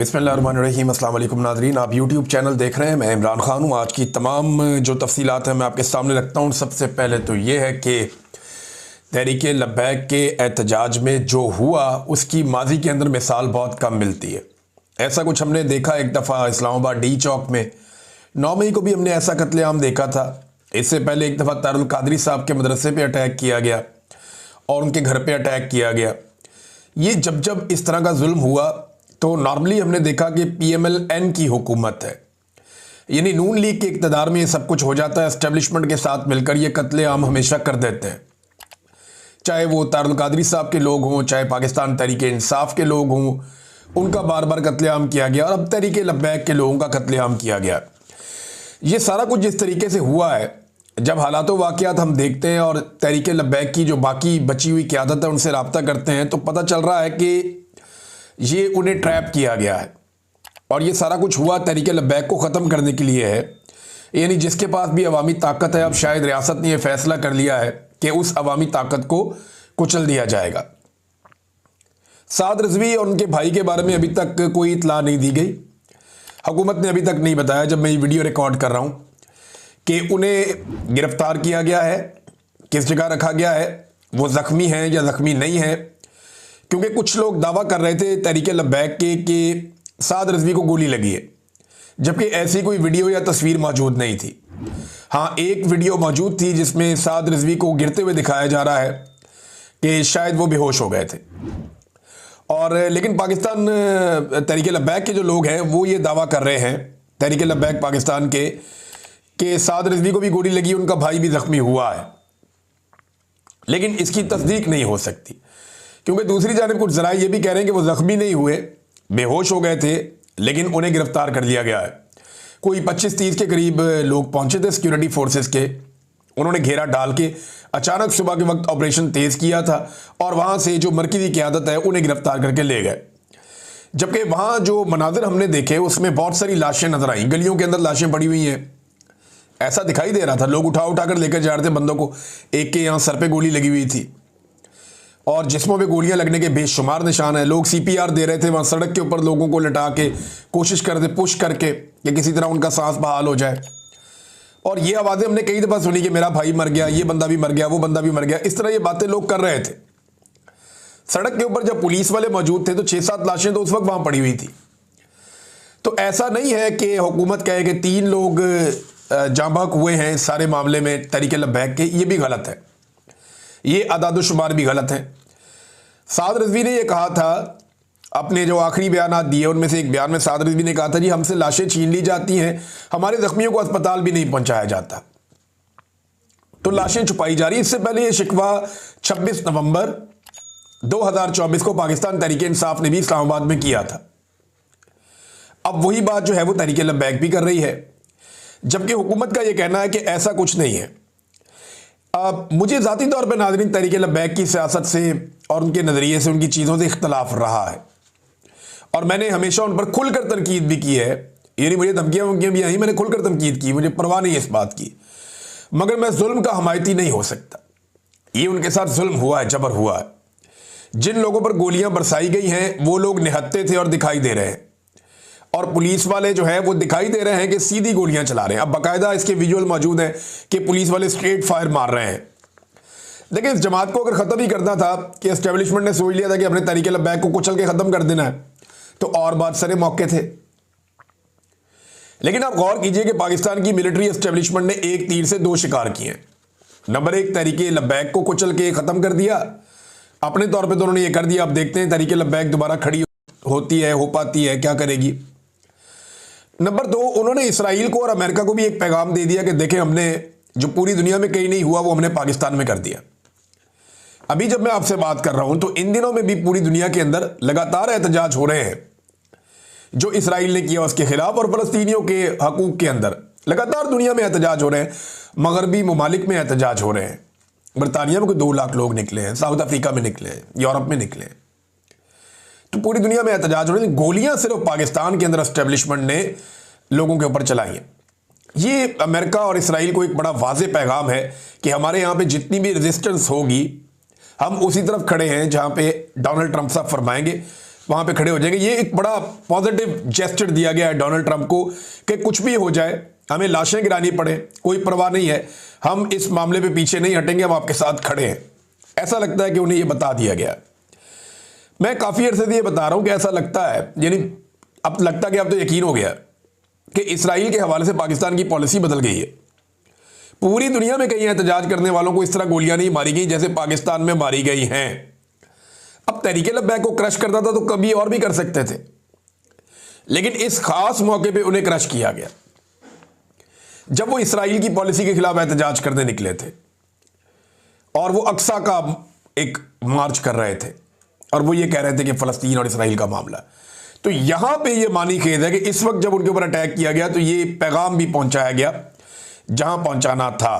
बिस्मिल्लाहिर्रहमानिर्रहीम। अस्सलाम वालेकुम नाज़रीन, आप यूट्यूब चैनल देख रहे हैं। मैं इमरान खान हूँ। आज की तमाम जो तफसीलात हैं मैं आपके सामने रखता हूँ। सबसे पहले तो ये है कि तहरीक लब्बैक के एहतजाज में जो हुआ उसकी माजी के अंदर मिसाल बहुत कम मिलती है। ऐसा कुछ हमने देखा एक दफ़ा इस्लामाबाद डी चौक में 9 मई को भी हमने ऐसा कत्लेआम देखा था। इससे पहले एक दफ़ा तारुल कादरी साहब के मदरसे पे अटैक किया गया और उनके घर पे अटैक किया गया। ये जब जब इस तरह का जुल्म हुआ तो नॉर्मली हमने देखा कि PMLN की हुकूमत है, यानी नून लीग के इक़्तिदार में ये सब कुछ हो जाता है। एस्टेब्लिशमेंट के साथ मिलकर ये कत्लेआम हमेशा कर देते हैं, चाहे वो तारुल कादरी साहब के लोग हों, चाहे पाकिस्तान तहरीक इंसाफ के लोग हों, उनका बार बार कत्लेआम किया गया और अब तहरीक लब्बैक के लोगों का कत्लेआम किया गया। ये सारा कुछ जिस तरीके से हुआ है, जब हालात वाक़यात हम देखते हैं और तहरीक लब्बैक की जो बाकी बची हुई क़यादत है उनसे रब्ता करते हैं तो पता चल रहा है कि ये उन्हें ट्रैप किया गया है और ये सारा कुछ हुआ तहरीक लब्बैक को ख़त्म करने के लिए है। यानी जिसके पास भी अवामी ताकत है, अब शायद रियासत ने यह फैसला कर लिया है कि उस अवामी ताकत को कुचल दिया जाएगा। साद रिजवी और उनके भाई के बारे में अभी तक कोई इतला नहीं दी गई। हुकूमत ने अभी तक नहीं बताया, जब मैं ये वीडियो रिकॉर्ड कर रहा हूँ, कि उन्हें गिरफ्तार किया गया है, किस जगह रखा गया है, वो ज़ख्मी हैं या ज़ख्मी नहीं है। क्योंकि कुछ लोग दावा कर रहे थे तहरीक लब्बैक के कि साद रिजवी को गोली लगी है, जबकि ऐसी कोई वीडियो या तस्वीर मौजूद नहीं थी। हाँ, एक वीडियो मौजूद थी जिसमें साद रिजवी को गिरते हुए दिखाया जा रहा है कि शायद वो बेहोश हो गए थे। और लेकिन पाकिस्तान तहरीक लब्बैक के जो लोग हैं वो ये दावा कर रहे हैं, तहरीक लब्बैक पाकिस्तान के, कि साद रिजवी को भी गोली लगी, उनका भाई भी ज़ख्मी हुआ है। लेकिन इसकी तस्दीक नहीं हो सकती, क्योंकि दूसरी जानिब कुछ ज़राए ये भी कह रहे हैं कि वो ज़ख्मी नहीं हुए, बेहोश हो गए थे, लेकिन उन्हें गिरफ्तार कर लिया गया है। कोई 25-30 के करीब लोग पहुंचे थे सिक्योरिटी फोर्सेस के, उन्होंने घेरा डाल के अचानक सुबह के वक्त ऑपरेशन तेज़ किया था और वहाँ से जो मरकज़ी क़यादत है उन्हें गिरफ्तार करके ले गए। जबकि वहाँ जो मनाजिर हमने देखे उसमें बहुत सारी लाशें नजर आई, गलियों के अंदर लाशें पड़ी हुई हैं। ऐसा दिखाई दे रहा था, लोग उठा उठा कर लेकर जा रहे थे बंदों को। एक के यहाँ सर पे गोली लगी हुई थी और जिस्मों पे गोलियां लगने के बेशुमार निशान है। लोग CPR दे रहे थे वहाँ सड़क के ऊपर, लोगों को लटा के कोशिश कर रहे थे पुश करके कि किसी तरह उनका सांस बहाल हो जाए। और ये आवाज़ें हमने कई दफ़ा सुनी कि मेरा भाई मर गया, ये बंदा भी मर गया, वो बंदा भी मर गया। इस तरह ये बातें लोग कर रहे थे। सड़क के ऊपर जब पुलिस वाले मौजूद थे तो 6-7 लाशें तो उस वक्त वहाँ पड़ी हुई थी। तो ऐसा नहीं है कि हुकूमत कहे कि 3 लोग जाँ बहक हुए हैं सारे मामले में तहरीक लब्बैक के, ये भी गलत है, ये अदाद-ओ-शुमार भी गलत है। साद रिजवी ने यह कहा था, अपने जो आखिरी बयान दिए उनमें से एक बयान में साद रिजवी ने कहा था, जी हमसे लाशें छीन ली जाती हैं, हमारे जख्मियों को अस्पताल भी नहीं पहुंचाया जाता, तो लाशें छुपाई जा रही। इससे पहले यह शिकवा 26 नवंबर 2024 को पाकिस्तान तहरीक इंसाफ ने भी इस्लामाबाद में किया था। अब वही बात जो है वो तहरीक लब्बैक भी कर रही है, जबकि हुकूमत का यह कहना है कि ऐसा कुछ नहीं है। मुझे ज़ाती तौर पर नाज़रीन तहरीक लब्बैक की सियासत से और उनके नज़रिए से, उनकी चीज़ों से इख्तलाफ रहा है और मैंने हमेशा उन पर खुलकर तनकीद भी की है। यानी मुझे धमकियाँ वमकियाँ भी आई, मैंने खुलकर तनकीद की, मुझे परवाह नहीं है इस बात की, मगर मैं जुल्म का हमायती नहीं हो सकता। ये उनके साथ जुल्म हुआ है, जबर हुआ है। जिन लोगों पर गोलियाँ बरसाई गई हैं वो लोग निहत्ते थे और दिखाई दे रहे हैं, और पुलिस वाले जो है वो दिखाई दे रहे हैं कि सीधी गोलियां चला रहे हैं। अब बाकायदा इसके विजुअल मौजूद हैं कि पुलिस वाले स्ट्रेट फायर मार रहे हैं। देखिए, इस जमात को अगर ख़त्म ही करना था कि एस्टेब्लिशमेंट ने सोच लिया था कि अपने तहरीक लब्बैक को कुचल के ख़त्म कर देना है, तो और बात सरे मौके थे। लेकिन आप गौर कीजिए कि पाकिस्तान की मिलिट्री एस्टेब्लिशमेंट ने एक तीर से 2 शिकार किए। नंबर 1, तहरीक लब्बैक को कुचल के ख़त्म कर दिया, अपने तौर पर तो उन्होंने ये कर दिया। अब देखते हैं तहरीक लब्बैक दोबारा खड़ी होती है, हो पाती है, क्या करेगी। नंबर 2, उन्होंने इसराइल को और अमेरिका को भी एक पैगाम दे दिया कि देखें, हमने जो पूरी दुनिया में कहीं नहीं हुआ वो हमने पाकिस्तान में कर दिया। अभी जब मैं आपसे बात कर रहा हूं तो इन दिनों में भी पूरी दुनिया के अंदर लगातार एहतजाज हो रहे हैं जो इसराइल ने किया उसके खिलाफ, और फ़लस्तीनियों के हकूक़ के अंदर लगातार दुनिया में एहतजाज हो रहे हैं। मगरबी ममालिक में एहतजाज हो रहे हैं। बरतानिया में कोई 2 लाख लोग निकले हैं, साउथ अफ्रीका में निकले हैं, यूरोप में निकले हैं, तो पूरी दुनिया में एहतजाज हो रहे हैं। गोलियां सिर्फ पाकिस्तान के अंदर एस्टेब्लिशमेंट ने लोगों के ऊपर चलाई हैं। ये अमेरिका और इसराइल को एक बड़ा वाज़े पैगाम है कि हमारे यहाँ पे जितनी भी रेजिस्टेंस होगी हम उसी तरफ खड़े हैं जहाँ पे डोनाल्ड ट्रंप साहब फरमाएंगे, वहां पे खड़े हो जाएंगे। ये एक बड़ा पॉजिटिव जेस्चर दिया गया है डोनाल्ड ट्रंप को कि कुछ भी हो जाए, हमें लाशें गिरानी पड़े, कोई परवाह नहीं है, हम इस मामले पे पीछे नहीं हटेंगे, हम आपके साथ खड़े हैं। ऐसा लगता है कि उन्हें ये बता दिया गया। मैं काफी अरसे से ये बता रहा हूं कि ऐसा लगता है, यानी अब लगता कि अब तो यकीन हो गया कि इसराइल के हवाले से पाकिस्तान की पॉलिसी बदल गई है। पूरी दुनिया में कहीं एहतजाज करने वालों को इस तरह गोलियां नहीं मारी गई जैसे पाकिस्तान में मारी गई हैं। अब तहरीके लब्बैक को क्रश करता था तो कभी और भी कर सकते थे, लेकिन इस खास मौके पे उन्हें क्रश किया गया जब वो इसराइल की पॉलिसी के खिलाफ एहतजाज करने निकले थे और वो अक्सा का एक मार्च कर रहे थे और वो ये कह रहे थे कि फलस्तीन और इसराइल का मामला। तो यहां पे ये मानी खेद है कि इस वक्त जब उनके ऊपर अटैक किया गया तो ये पैगाम भी पहुंचाया गया जहां पहुंचाना था।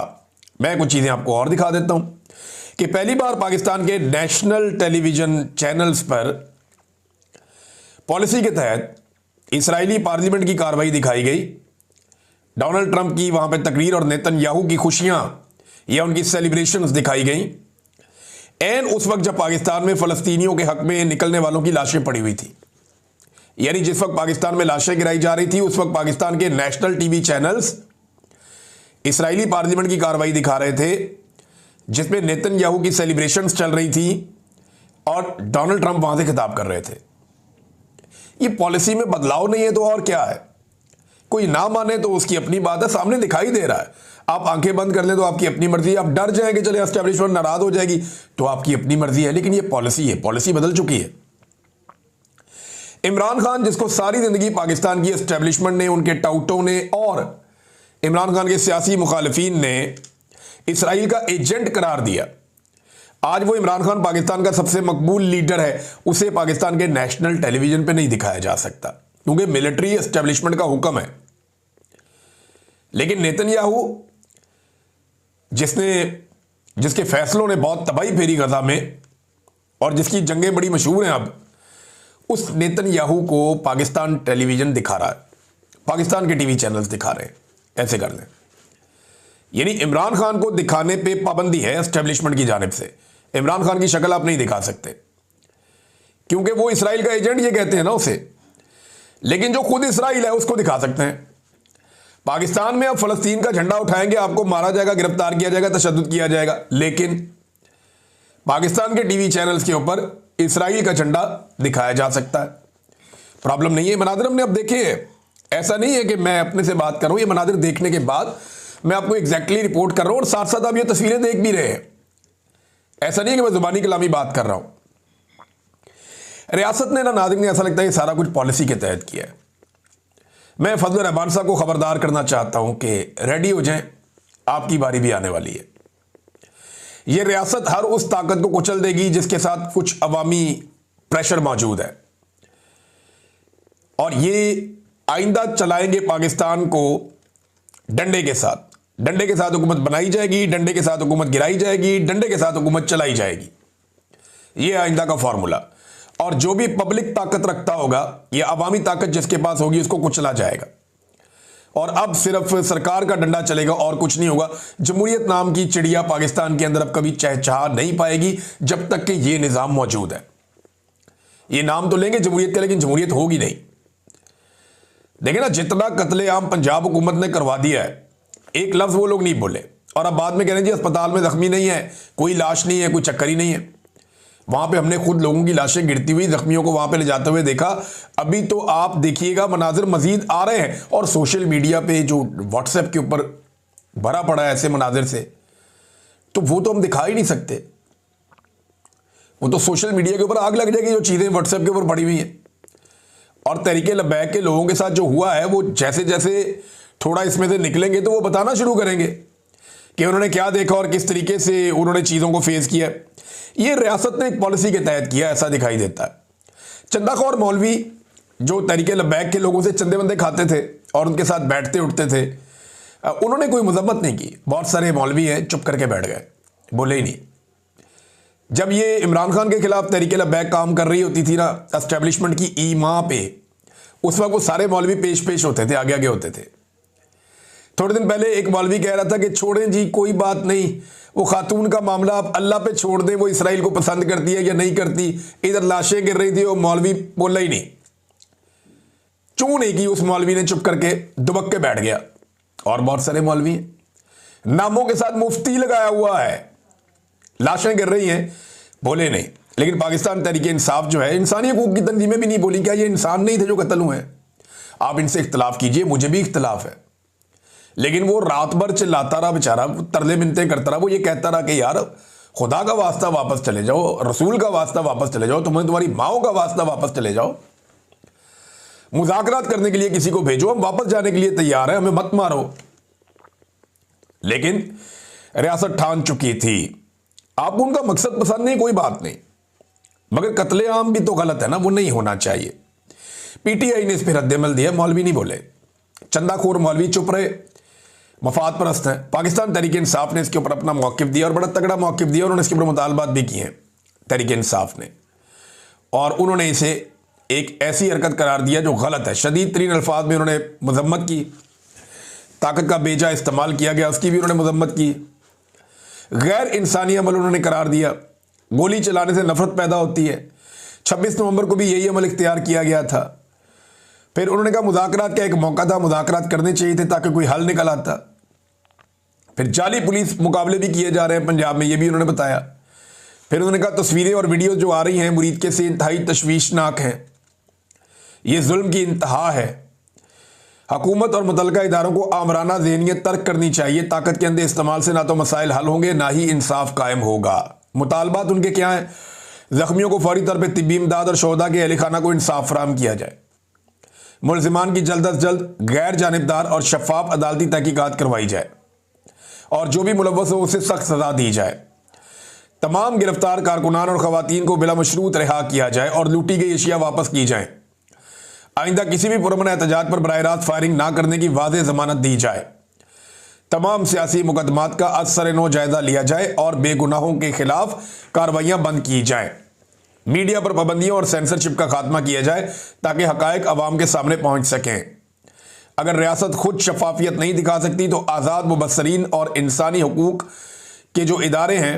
मैं कुछ चीजें आपको और दिखा देता हूं कि पहली बार पाकिस्तान के नेशनल टेलीविजन चैनल्स पर पॉलिसी के तहत इसराइली पार्लियामेंट की कार्रवाई दिखाई गई, डोनाल्ड ट्रंप की वहां पर तकरीर और नेतन्याहू की खुशियां या उनकी सेलिब्रेशंस दिखाई गई। एन उस वक्त जब पाकिस्तान में फलस्तीनियों के हक में निकलने वालों की लाशें पड़ी हुई थी, यानी जिस वक्त पाकिस्तान में लाशें गिराई जा रही थी उस वक्त पाकिस्तान के national TV channels Israeli parliament की कार्रवाई दिखा रहे थे जिसमें नेतन्याहू की सेलिब्रेशंस चल रही थी और डोनाल्ड ट्रंप वहां से खिताब कर रहे थे। ये पॉलिसी में बदलाव नहीं है तो और क्या है? कोई ना माने तो उसकी अपनी बात है, सामने दिखाई दे रहा है। आप आंखें बंद कर ले तो आपकी अपनी मर्जी है, आप डर जाएंगे चले एस्टेब्लिशमेंट नाराज हो जाएगी तो आपकी अपनी मर्जी है, लेकिन ये पॉलिसी है, पॉलिसी बदल चुकी है। इमरान खान जिसको सारी जिंदगी पाकिस्तान की एस्टेब्लिशमेंट ने, उनके टाउटों ने और इमरान खान के सियासी मुखालिफिन ने इसराइल का एजेंट करार दिया, आज वो इमरान खान पाकिस्तान का सबसे मकबूल लीडर है, उसे पाकिस्तान के नेशनल टेलीविजन पे नहीं दिखाया जा सकता क्योंकि मिलिट्री एस्टेब्लिशमेंट का हुक्म है। लेकिन नेतन्याहू जिसके फैसलों ने बहुत तबाही फेरी गजा में और जिसकी जंगें बड़ी मशहूर हैं, अब उस नेतन्याहू को पाकिस्तान टेलीविजन दिखा रहा है, पाकिस्तान के टीवी चैनल्स दिखा रहे हैं। ऐसे कर लें, यानी इमरान खान को दिखाने पे पाबंदी है एस्टेब्लिशमेंट की जानिब से। इमरान खान की शक्ल आप नहीं दिखा सकते क्योंकि वो इसराइल का एजेंट ये कहते हैं ना उसे, लेकिन जो खुद इसराइल है उसको दिखा सकते हैं। पाकिस्तान में अब फलस्तीन का झंडा उठाएंगे, आपको मारा जाएगा, गिरफ्तार किया जाएगा, तशद्दुद किया जाएगा, लेकिन पाकिस्तान के टीवी चैनल्स के ऊपर इसराइल का झंडा दिखाया जा सकता है। प्रॉब्लम नहीं है। मनाजिर हमने अब देखे हैं, ऐसा नहीं है कि मैं अपने से बात कर रहा हूं, ये मनाजिर देखने के बाद मैं आपको एग्जैक्टली रिपोर्ट कर रहा हूं और साथ साथ आप ये तस्वीरें देख भी रहे हैं। ऐसा नहीं है कि मैं जुबानी कलामी बात कर रहा हूं। रियासत ने ना, नाज़रीन, ऐसा लगता है ये सारा कुछ पॉलिसी के तहत किया है। मैं फजल रहमान साहब को खबरदार करना चाहता हूं कि रेडी हो जाएं, आपकी बारी भी आने वाली है। यह रियासत हर उस ताकत को कुचल देगी जिसके साथ कुछ अवामी प्रेशर मौजूद है और ये आइंदा चलाएंगे पाकिस्तान को डंडे के साथ। डंडे के साथ हुकूमत बनाई जाएगी, डंडे के साथ हुकूमत गिराई जाएगी, डंडे के साथ हुकूमत चलाई जाएगी। यह आइंदा का फॉर्मूला। और जो भी पब्लिक ताकत रखता होगा या अवामी ताकत जिसके पास होगी उसको कुचला जाएगा और अब सिर्फ सरकार का डंडा चलेगा और कुछ नहीं होगा। जमहूरियत नाम की चिड़िया पाकिस्तान के अंदर अब कभी चहचहा नहीं पाएगी जब तक कि यह निज़ाम मौजूद है। ये नाम तो लेंगे जमहूरियत का, लेकिन जमहूरियत होगी नहीं। देखिए ना, जितना कत्लेआम पंजाब हुकूमत ने करवा दिया है, एक लफ्ज वो लोग नहीं बोले और अब बाद में कह रहे हैं जी अस्पताल में जख्मी नहीं है, कोई लाश नहीं है, कोई चक्कर ही नहीं है। वहां पे हमने खुद लोगों की लाशें गिरती हुई, जख्मियों को वहां पे ले जाते हुए देखा। अभी तो आप देखिएगा मनाजिर मजीद आ रहे हैं और सोशल मीडिया पे जो व्हाट्सएप के ऊपर भरा पड़ा है ऐसे मनाजिर से, तो वो तो हम दिखा ही नहीं सकते। वो तो सोशल मीडिया के ऊपर आग लग जाएगी जो चीजें व्हाट्सएप के ऊपर पड़ी हुई हैं। और तहरीके लब्बैक के लोगों के साथ जो हुआ है, वो जैसे जैसे थोड़ा इसमें से निकलेंगे तो वो बताना शुरू करेंगे कि उन्होंने क्या देखा और किस तरीके से उन्होंने चीज़ों को फेस किया। ये रियासत ने एक पॉलिसी के तहत किया, ऐसा दिखाई देता है। चंदाखोर मौलवी जो तहरीके लब्बैक के लोगों से चंदे बंदे खाते थे और उनके साथ बैठते उठते थे, उन्होंने कोई मजम्मत नहीं की। बहुत सारे मौलवी हैं चुप करके बैठ गए, बोले ही नहीं। जब ये इमरान खान के खिलाफ तहरीके लब्बैक काम कर रही होती थी ना एस्टेब्लिशमेंट की ईमा पे, उस वक्त वो सारे मौलवी पेश होते थे, आगे आगे होते थे। थोड़े दिन पहले एक मौलवी कह रहा था कि छोड़ें जी, कोई बात नहीं, वो खातून का मामला आप अल्लाह पे छोड़ दें, वो इसराइल को पसंद करती है या नहीं करती। इधर लाशें गिर रही थी, वो मौलवी बोला ही नहीं, चूं नहीं की उस मौलवी ने, चुप करके दुबक के बैठ गया। और बहुत सारे मौलवी हैं, नामों के साथ मुफ्ती लगाया हुआ है, लाशें गिर रही हैं, बोले नहीं। लेकिन पाकिस्तान तहरीक इंसाफ जो है, इंसानी हकूक की तंजीमें भी नहीं बोली क्या ये इंसान नहीं थे जो कत्ल हुए हैं। आप इनसे इख्तलाफ कीजिए, मुझे भी इख्तलाफ है, लेकिन वो रात भर चिल्लाता रहा बेचारा, तरले मिन्नतें करता रहा, वो ये कहता रहा कि यार खुदा का वास्ता वापस चले जाओ, रसूल का वास्ता वापस चले जाओ, तुम्हारी माओ का वास्ता वापस चले जाओ, मुज़ाकरात करने के लिए किसी को भेजो, हम वापस जाने के लिए तैयार हैं, हमें मत मारो। लेकिन रियासत ठान चुकी थी, आपको उनका मकसद पसंद नहीं, कोई बात नहीं, मगर कत्लेआम भी तो गलत है ना, वो नहीं होना चाहिए। पीटीआई ने इस पर रद्दमल दिया, मौलवी नहीं बोले, चंदाखोर मौलवी चुप रहे, मफाद परस्त हैं। पाकिस्तान तहरीक इंसाफ ने इसके ऊपर अपना मौक़िफ़ दिया और बड़ा तगड़ा मौक़िफ़ दिया, उन्होंने इसके ऊपर मुतालबात भी किए हैं तहरीक इंसाफ ने, और उन्होंने इसे एक ऐसी हरकत करार दिया जो गलत है। शदीद तरीन अल्फाज में उन्होंने मजम्मत की, ताकत का बेजा इस्तेमाल किया गया उसकी भी उन्होंने मजम्मत की, गैर इंसानी अमल उन्होंने करार दिया। गोली चलाने से नफरत पैदा होती है, 26 नवंबर को भी यही अमल इख्तियार किया गया था। फिर उन्होंने कहा मुज़ाकरात का एक मौका था, मुज़ाकरात करने चाहिए थे ताकि कोई हल निकल आता। फिर जाली पुलिस मुकाबले भी किए जा रहे हैं पंजाब में, ये भी उन्होंने बताया। फिर उन्होंने कहा तस्वीरें और वीडियोस जो आ रही हैं मुरीद के से इंतहाई तशवीशनाक हैं, ये जुल्म की इंतहा है। हुकूमत और मुतल्लिका इदारों को आमराना ज़हनियत तर्क करनी चाहिए, ताकत के अंदर इस्तेमाल से ना तो मसाइल हल होंगे ना ही इंसाफ कायम होगा। मुतालबात उनके क्या हैं? ज़ख्मियों को फौरी तौर पर तिब्बी इमदाद और शोहदा के अहल खाना को इंसाफ फराहम किया जाए, मुलजिमान की जल्द अज जल्द गैर जानिबदार और शफाफ अदालती तहकीकात करवाई जाए, और जो भी मुलव्वस हो उसे सख्त सजा दी जाए। तमाम गिरफ्तार कारकुनान और ख़वातीन को बिला मशरूत रिहा किया जाए और लूटी गई अशिया वापस की जाए। आइंदा किसी भी पुरअमन एहतजाज पर बराह रास्त फायरिंग ना करने की वाज़ेह ज़मानत दी जाए। तमाम सियासी मुकदमात का असर नो जायज़ा लिया जाए और बेगुनाहों के खिलाफ कार्रवाइयाँ बंद की जाएँ। मीडिया पर पाबंदियों और सेंसरशिप का खात्मा किया जाए ताकि हक़ाइक़ अवाम के सामने पहुँच सकें। अगर रियासत खुद शफाफियत नहीं दिखा सकती तो आज़ाद मुबस्सरीन और इंसानी हकूक़ के जो इदारे हैं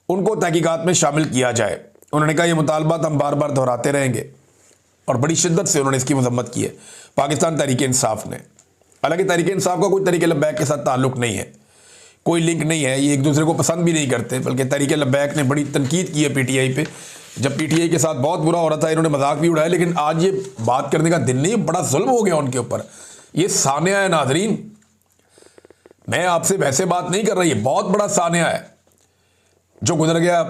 उनको तहकीकात में शामिल किया जाए। उन्होंने कहा यह मुतालबात हम बार बार दोहराते रहेंगे, और बड़ी शिद्दत से उन्होंने इसकी मजम्मत की है पाकिस्तान तहरीक इंसाफ ने। हालांकि तहरीक इंसाफ का कोई तहरीक लब्बैक के साथ ताल्लुक़ नहीं है, कोई लिंक नहीं है, ये एक दूसरे को पसंद भी नहीं करते, बल्कि तहरीक लब्बैक ने बड़ी तनकीद की है पीटीआई पे। जब पीटीआई के साथ बहुत बुरा हो रहा था इन्होंने मजाक भी उड़ाया, लेकिन आज ये बात करने का दिन नहीं, बड़ा जुल्म हो गया उनके ऊपर। ये सानिया है नाज़रीन, मैं आपसे वैसे बात नहीं कर रही, है बहुत बड़ा सानिया है जो गुजर गया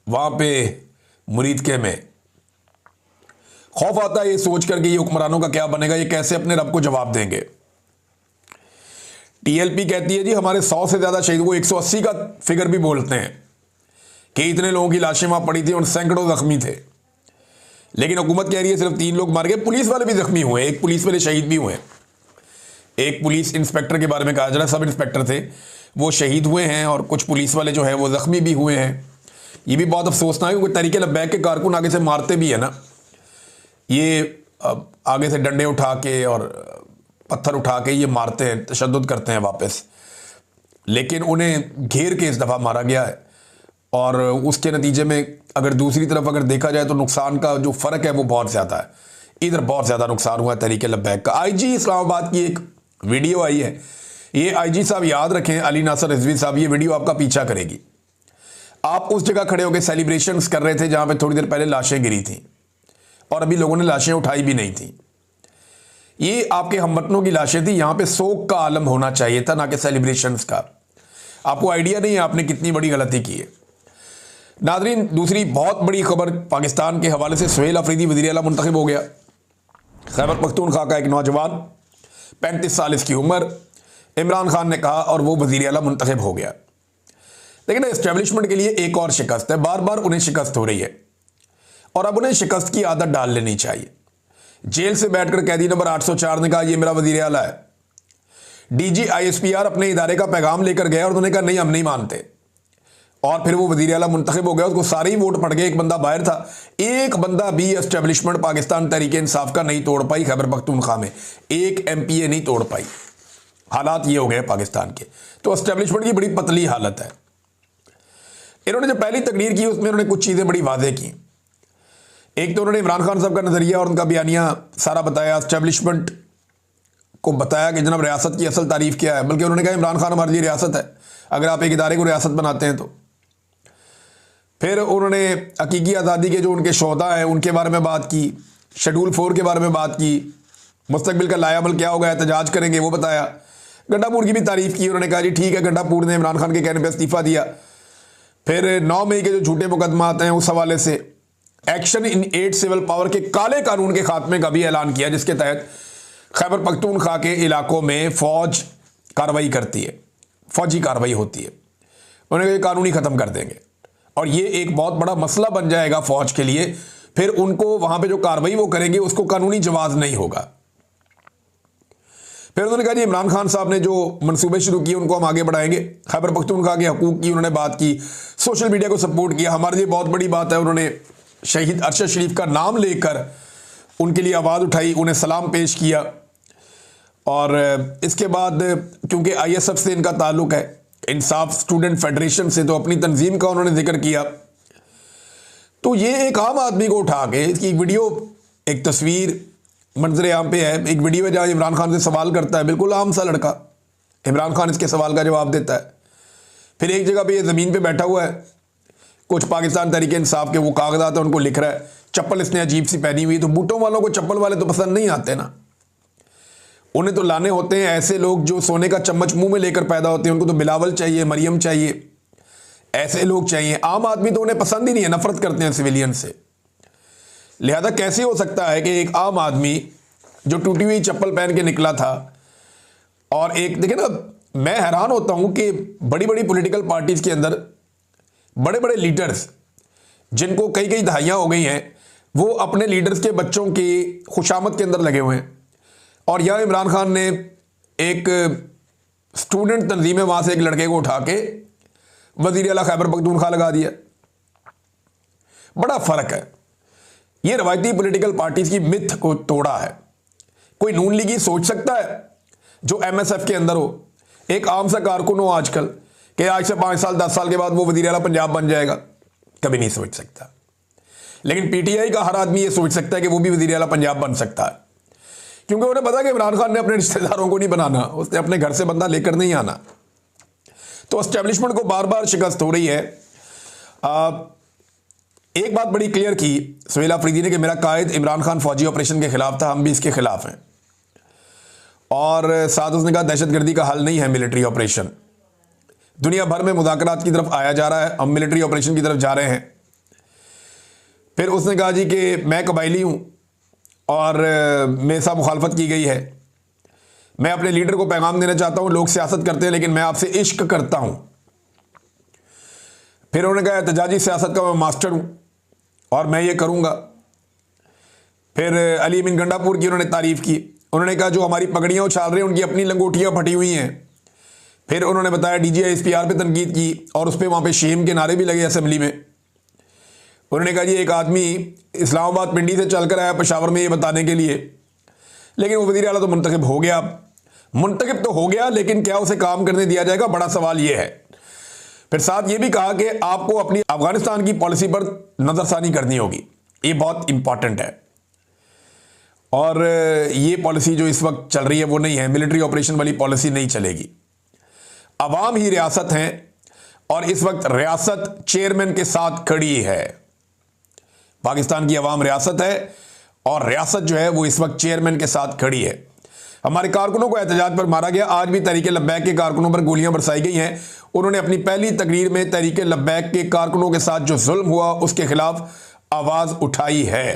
वहाँ पे मुरीद के में। खौफ आता है ये सोच कर कि ये हुक्मरानों का क्या बनेगा, ये कैसे अपने रब को जवाब देंगे। टीएलपी कहती है जी हमारे 100 से ज़्यादा शहीद, वो 180 का फिगर भी बोलते हैं कि इतने लोगों की लाशें वहाँ पड़ी थी और सैकड़ों ज़ख्मी थे। लेकिन हुकूमत कह रही है सिर्फ 3 लोग मार गए, पुलिस वाले भी ज़ख्मी हुए, एक पुलिस वाले शहीद भी हुए। एक पुलिस इंस्पेक्टर के बारे में कहा जा रहा है, सब इंस्पेक्टर थे वो शहीद हुए हैं, और कुछ पुलिस वाले जो है वो ज़ख्मी भी हुए हैं। ये भी बहुत अफसोसनाक है, क्योंकि तहरीक लब्बैक के कारकुन आगे से मारते भी है ना, ये आगे से डंडे उठा के और पत्थर उठा के ये मारते हैं, तशद्दुद करते हैं वापस, लेकिन उन्हें घेर के इस दफ़ा मारा गया है। और उसके नतीजे में अगर दूसरी तरफ अगर देखा जाए तो नुकसान का जो फ़र्क है वो बहुत ज़्यादा है, इधर बहुत ज़्यादा नुकसान हुआ है तहरीक लब्बैक का। आईजी इस्लामाबाद की एक वीडियो आई है, ये आईजी साहब याद रखें, अली नासर रिजवी साहब, ये वीडियो आपका पीछा करेगी। आप उस जगह खड़े होकर सेलिब्रेशंस कर रहे थे जहाँ पे थोड़ी देर पहले लाशें गिरी थी और अभी लोगों ने लाशें उठाई भी नहीं थी। ये आपके हमवतनों की लाशें थी, यहाँ पे सोग का आलम होना चाहिए था, ना कि सेलिब्रेशंस का। आपको आइडिया नहीं है आपने कितनी बड़ी गलती की है। नाज़रीन, दूसरी बहुत बड़ी खबर पाकिस्तान के हवाले से, सुहेल अफरीदी वज़ीर आला मुंतखब हो गया। खैबर पख्तूनख्वा का एक नौजवान, 35 साल इसकी उम्र, इमरान खान ने कहा और वो वज़ीर आला मुंतखब हो गया। लेकिन इस्टेब्लिशमेंट के लिए एक और शिकस्त है, बार बार उन्हें शिकस्त हो रही है और अब उन्हें शिकस्त की आदत डाल लेनी चाहिए। जेल से बैठकर कैदी नंबर 804 ने कहा ये मेरा वज़ीर आला है। डीजी ISPR अपने इदारे का पैगाम लेकर गया और उन्होंने कहा नहीं हम नहीं मानते, और फिर वो वज़ीर आला मुंतखब हो गया। उसको सारे ही वोट पड़ गए, एक बंदा बाहर था, एक बंदा भी एस्टेब्लिशमेंट पाकिस्तान तहरीक इंसाफ का नहीं तोड़ पाई। खैबर पख्तूनख्वा में एक MPA नहीं तोड़ पाई। हालात ये हो गए पाकिस्तान के। तो एस्टेब्लिशमेंट की बड़ी पतली हालत है। इन्होंने जो पहली तकरीर की उसमें इन्होंने कुछ चीज़ें बड़ी वाज़ेह की। एक तो उन्होंने इमरान खान साहब का नज़रिया और उनका बयानिया सारा बताया, एस्टेब्लिशमेंट को बताया कि जनाब रियासत की असल तारीफ़ क्या है, बल्कि उन्होंने कहा इमरान खान हमारे लिए रियासत है अगर आप एक इदारे को रियासत बनाते हैं तो। फिर उन्होंने हकीकी आज़ादी के जो उनके शोहदा हैं उनके बारे में बात की, शेड्यूल 4 के बारे में बात की, मुस्तकबिल का लायाबल क्या होगा, एहतजाज करेंगे वो बताया। गंडापुर की भी तारीफ़ की, उन्होंने कहा जी ठीक है गंडापुर ने इमरान खान के कहने पर इस्तीफ़ा दिया। फिर 9 मई के जो झूठे मुकदमात हैं उस हवाले से एक्शन इन 8 सिविल पावर के काले कानून के खात्मे का भी ऐलान किया, जिसके तहत खैबर पख्तूनख्वा के इलाकों में फ़ौज कार्रवाई करती है, फ़ौजी कार्रवाई होती है। उन्होंने कहा ये कानून ही ख़त्म कर देंगे और ये एक बहुत बड़ा मसला बन जाएगा फ़ौज के लिए। फिर उनको वहाँ पे जो कार्रवाई वो करेंगे उसको कानूनी जवाज़ नहीं होगा। फिर उन्होंने कहा जी इमरान खान साहब ने जो मंसूबे शुरू किए उनको हम आगे बढ़ाएंगे। खैबर पख्तूनख्वा के हकूक़ की उन्होंने बात की, सोशल मीडिया को सपोर्ट किया। हमारे लिए बहुत बड़ी बात है, उन्होंने शहीद अरशद शरीफ का नाम लेकर उनके लिए आवाज़ उठाई, उन्हें सलाम पेश किया। और इसके बाद क्योंकि ISF से इनका ताल्लुक़ है, इंसाफ स्टूडेंट फेडरेशन से, तो अपनी तंजीम का उन्होंने जिक्र किया। तो ये एक आम आदमी को उठा के इसकी वीडियो, एक तस्वीर मंजर आम पे है, एक वीडियो है जहाँ इमरान खान से सवाल करता है, बिल्कुल आम सा लड़का। इमरान खान इसके सवाल का जवाब देता है। फिर एक जगह पे ये ज़मीन पे बैठा हुआ है, कुछ पाकिस्तान तहरीक इंसाफ के वो कागजात है उनको लिख रहा है, चप्पल इसने अजीब सी पहनी हुई। तो बूटों वालों को चप्पल वाले तो पसंद नहीं आते ना, उन्हें तो लाने होते हैं ऐसे लोग जो सोने का चम्मच मुंह में लेकर पैदा होते हैं। उनको तो बिलावल चाहिए, मरियम चाहिए, ऐसे लोग चाहिए। आम आदमी तो उन्हें पसंद ही नहीं है, नफरत करते हैं सिविलियन से। लिहाजा कैसे हो सकता है कि एक आम आदमी जो टूटी हुई चप्पल पहन के निकला था, और एक देखिए ना, मैं हैरान होता हूं कि बड़ी बड़ी पॉलिटिकल पार्टीज के अंदर बड़े बड़े लीडर्स जिनको कई कई दहाइयां हो गई हैं, वो अपने लीडर्स के बच्चों की खुशामद के अंदर लगे हुए हैं। और यह इमरान खान ने एक स्टूडेंट तंजीम है, वहां से एक लड़के को उठा के वजीर आला खैबर पख्तूनख्वा लगा दिया। बड़ा फर्क है। ये रवायती पॉलिटिकल पार्टीज की मिथ को तोड़ा है। कोई नून लीगी सोच सकता है जो MSF के अंदर हो, एक आम सा कारकुन हो आजकल, कि आज से 5 साल 10 साल के बाद वो वजीर आला पंजाब बन जाएगा? कभी नहीं सोच सकता। लेकिन PTI का हर आदमी ये सोच सकता है कि वो भी वजीर आला पंजाब बन सकता है, क्योंकि उन्हें पता है कि इमरान खान ने अपने रिश्तेदारों को नहीं बनाना, उसने अपने घर से बंदा लेकर नहीं आना। तो एस्टेब्लिशमेंट को बार बार शिकस्त हो रही है। एक बात बड़ी क्लियर की सुहेल अफरीदी ने कि मेरा कायद इमरान खान फौजी ऑपरेशन के खिलाफ था, हम भी इसके खिलाफ हैं। और साथ उसने कहा दहशतगर्दी का हल नहीं है मिलिट्री ऑपरेशन। दुनिया भर में मुज़ाकरात की तरफ आया जा रहा है, हम मिलिट्री ऑपरेशन की तरफ जा रहे हैं। फिर उसने कहा जी कि मैं कबायली हूं और मेरे साथ मुखालफत की गई है। मैं अपने लीडर को पैगाम देना चाहता हूं, लोग सियासत करते हैं लेकिन मैं आपसे इश्क करता हूं। फिर उन्होंने कहा एहतजाजी सियासत का मैं मास्टर हूं और मैं ये करूंगा। फिर अली अमीन गंडापुर की उन्होंने तारीफ की। उन्होंने कहा जो हमारी पगड़ियां उछाल रहे हैं उनकी अपनी लंगोटियां फटी हुई हैं। फिर उन्होंने बताया DGI SPR पे तनकीद की और उस पर वहाँ पे शेम के नारे भी लगे असेंबली में। उन्होंने कहा जी एक आदमी इस्लामाबाद पिंडी से चलकर आया पेशावर में ये बताने के लिए, लेकिन वो वज़ीर आला तो मुंतखब हो गया। मुंतखब तो हो गया लेकिन क्या उसे काम करने दिया जाएगा, बड़ा सवाल ये है। फिर साथ ये भी कहा कि आपको अपनी अफगानिस्तान की पॉलिसी पर नज़रसानी करनी होगी, ये बहुत इंपॉर्टेंट है। और ये पॉलिसी जो इस वक्त चल रही है वो नहीं है, मिलिट्री ऑपरेशन वाली पॉलिसी नहीं चलेगी। अवाम ही रियासत हैं और इस वक्त रियासत चेयरमैन के साथ खड़ी है। पाकिस्तान की अवाम रियासत है और रियासत जो है वो इस वक्त चेयरमैन के साथ खड़ी है। हमारे कारकुनों को एहतजाज पर मारा गया, आज भी तहरीक लब्बैक के कारकुनों पर गोलियां बरसाई गई हैं। उन्होंने अपनी पहली तकरीर में तहरीक लब्बैक के कारकुनों के साथ जो जुल्म हुआ उसके खिलाफ आवाज उठाई है।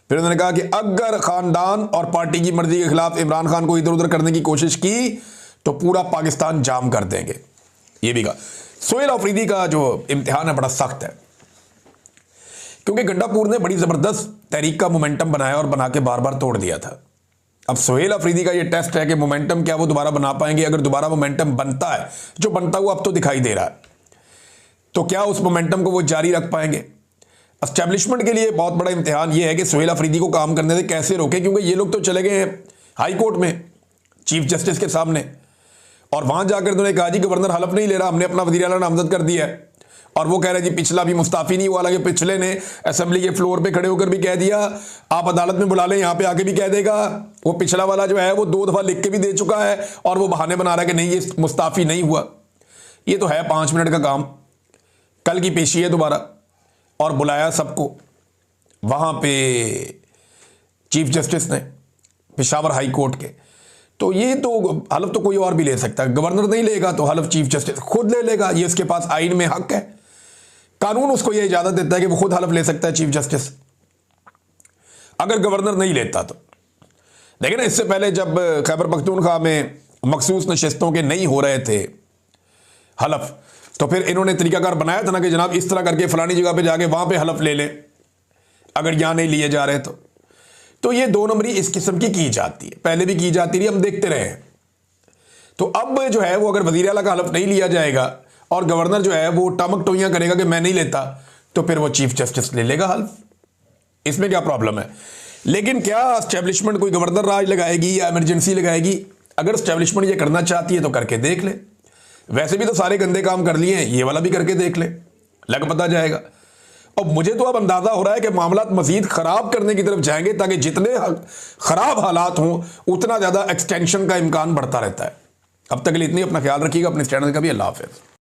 फिर उन्होंने कहा कि अगर खानदान और पार्टी की मर्जी के खिलाफ इमरान खान को इधर उधर करने की कोशिश की तो पूरा पाकिस्तान जाम कर देंगे। ये भी कहा। सुहेल अफरीदी का जो इम्तिहान है बड़ा सख्त है, क्योंकि गंडापुर ने बड़ी जबरदस्त तहरीक का मोमेंटम बनाया और बना के बार बार तोड़ दिया था। अब सुहेल अफरीदी का ये टेस्ट है कि मोमेंटम क्या वो दोबारा बना पाएंगे। अगर दोबारा मोमेंटम बनता है, जो बनता हुआ अब तो दिखाई दे रहा है, तो क्या उस मोमेंटम को वो जारी रख पाएंगे। एस्टेब्लिशमेंट के लिए बहुत बड़ा इम्तिहान ये है कि सुहेल अफरीदी को काम करने से कैसे रोके, क्योंकि ये लोग तो चले गए हैं हाई कोर्ट में चीफ जस्टिस के सामने और वहां जाकर उन्होंने कहा जी गवर्नर हलफ नहीं ले रहा, हमने अपना वज़ीर आला नामजद कर दिया है। और वो कह रहे जी पिछला भी मुस्ताफ़ी नहीं हुआ, हालांकि पिछले ने असेंबली के फ्लोर पे खड़े होकर भी कह दिया, आप अदालत में बुला लें, यहाँ पे आके भी कह देगा। वो पिछला वाला जो है वो 2 दफ़ा लिख के भी दे चुका है और वो बहाने बना रहा है कि नहीं ये मुस्ताफ़ी नहीं हुआ। ये तो है 5 मिनट का काम। कल की पेशी है दोबारा, और बुलाया सबको। वहाँ पे चीफ जस्टिस ने पेशावर हाई कोर्ट के, तो ये तो हलफ तो कोई और भी ले सकता है, गवर्नर नहीं लेगा तो हलफ चीफ जस्टिस खुद ले लेगा। ये उसके पास आइन में हक है, कानून उसको ये इजाजत देता है कि वो खुद हलफ ले सकता है चीफ जस्टिस, अगर गवर्नर नहीं लेता तो। देखिए ना, इससे पहले जब खैबर पख्तूनख्वा में मखसूस नशिस्तों के नहीं हो रहे थे हलफ, तो फिर इन्होंने तरीकाकार बनाया था ना कि जनाब इस तरह करके फलानी जगह पे जाके वहां पे हलफ ले लें अगर यहां नहीं लिए जा रहे तो ये 2 नंबरी इस किस्म की जाती है, पहले भी की जाती रही, हम देखते रहे। तो अब जो है वो अगर वज़ीर आला का हलफ नहीं लिया जाएगा और गवर्नर जो है वो टमक टोइयां करेगा कि मैं नहीं लेता, तो फिर वो चीफ जस्टिस ले लेगा हल्फ। इसमें क्या प्रॉब्लम है? लेकिन क्या एस्टेब्लिशमेंट कोई गवर्नर राज लगाएगी या इमरजेंसी लगाएगी? अगर एस्टेब्लिशमेंट ये करना चाहती है तो करके देख ले। वैसे भी तो सारे गंदे काम कर लिए हैं, ये वाला भी करके देख ले, लग पता जाएगा। और मुझे तो अब अंदाजा हो रहा है कि मामला मजीद खराब करने की तरफ जाएंगे, ताकि जितने खराब हालात हों उतना ज्यादा एक्सटेंशन का इम्कान बढ़ता रहता है। अब तक के लिए इतनी, अपना ख्याल रखिएगा, अपने चैनल का भी। अल्लाह हाफिज़।